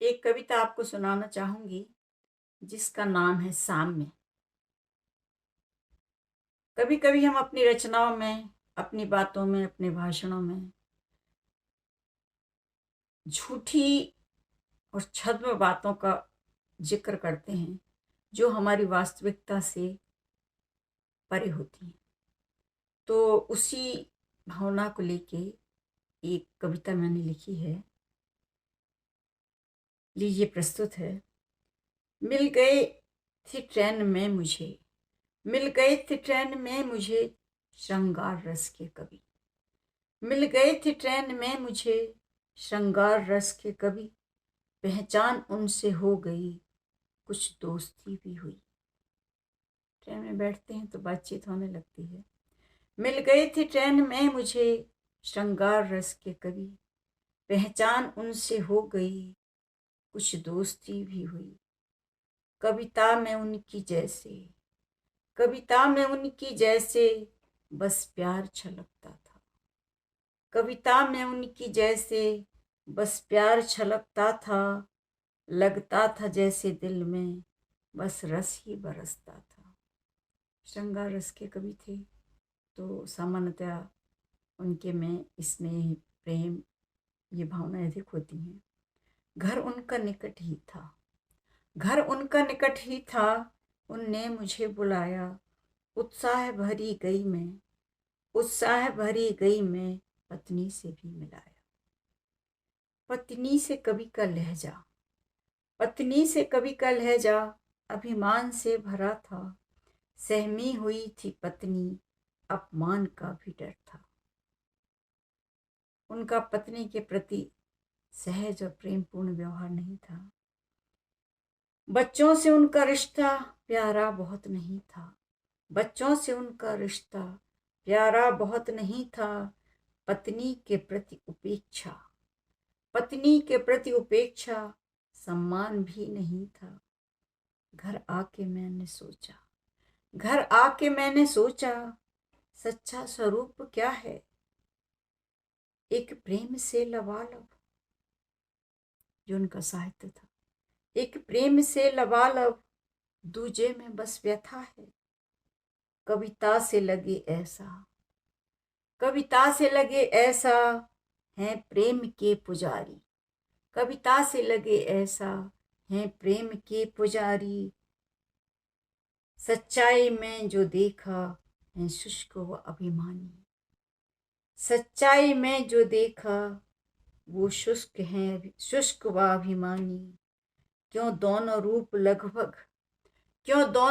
एक कविता आपको सुनाना चाहूंगी जिसका नाम है साम्य। कभी कभी हम अपनी रचनाओं में, अपनी बातों में, अपने भाषणों में झूठी और छद्म बातों का जिक्र करते हैं जो हमारी वास्तविकता से परे होती हैं। तो उसी भावना को लेके एक कविता मैंने लिखी है, लीजिए प्रस्तुत है। मिल गए थे ट्रेन में मुझे, मिल गए थे ट्रेन में मुझे श्रृंगार रस के कवि। मिल गए थे ट्रेन में मुझे श्रृंगार रस के कवि। पहचान उनसे हो गई, कुछ दोस्ती भी हुई। ट्रेन में बैठते हैं तो बातचीत होने लगती है। मिल गए थे ट्रेन में मुझे श्रृंगार रस के कवि। पहचान उनसे हो गई, कुछ दोस्ती भी हुई। कविता में उनकी जैसे, कविता में उनकी जैसे बस प्यार छलकता था। कविता में उनकी जैसे बस प्यार छलकता था। लगता था जैसे दिल में बस रस ही बरसता था। श्रृंगार रस के कवि थे तो सामान्यतः उनके में स्नेह, प्रेम, ये भावनाएं अधिक होती हैं। घर उनका निकट ही था, घर उनका निकट ही था। उनने मुझे बुलाया, उत्साह भरी गई मैं, उत्साह भरी गई मैं। पत्नी से भी मिलाया, पत्नी से कवि का लहजा, पत्नी से कवि का लहजा अभिमान से भरा था। सहमी हुई थी पत्नी, अपमान का भी डर था। उनका पत्नी के प्रति सहज और प्रेमपूर्ण व्यवहार नहीं था। बच्चों से उनका रिश्ता प्यारा बहुत नहीं था, बच्चों से उनका रिश्ता प्यारा बहुत नहीं था। पत्नी के प्रति उपेक्षा, पत्नी के प्रति उपेक्षा सम्मान भी नहीं था। घर आके मैंने सोचा, घर आके मैंने सोचा, सच्चा स्वरूप क्या है। एक प्रेम से लबालब, जो उनका साहित्य था। एक प्रेम से लबालब, दूजे में बस व्यथा है। कविता से लगे ऐसा, कविता से लगे ऐसा है प्रेम के पुजारी। कविता से लगे ऐसा है प्रेम के पुजारी। सच्चाई में जो देखा है शुष्क व अभिमानी, सच्चाई में जो देखा वो शुष्क है, शुष्क व अभिमानी। क्यों दोनों रूप लगभग, क्यों दोनों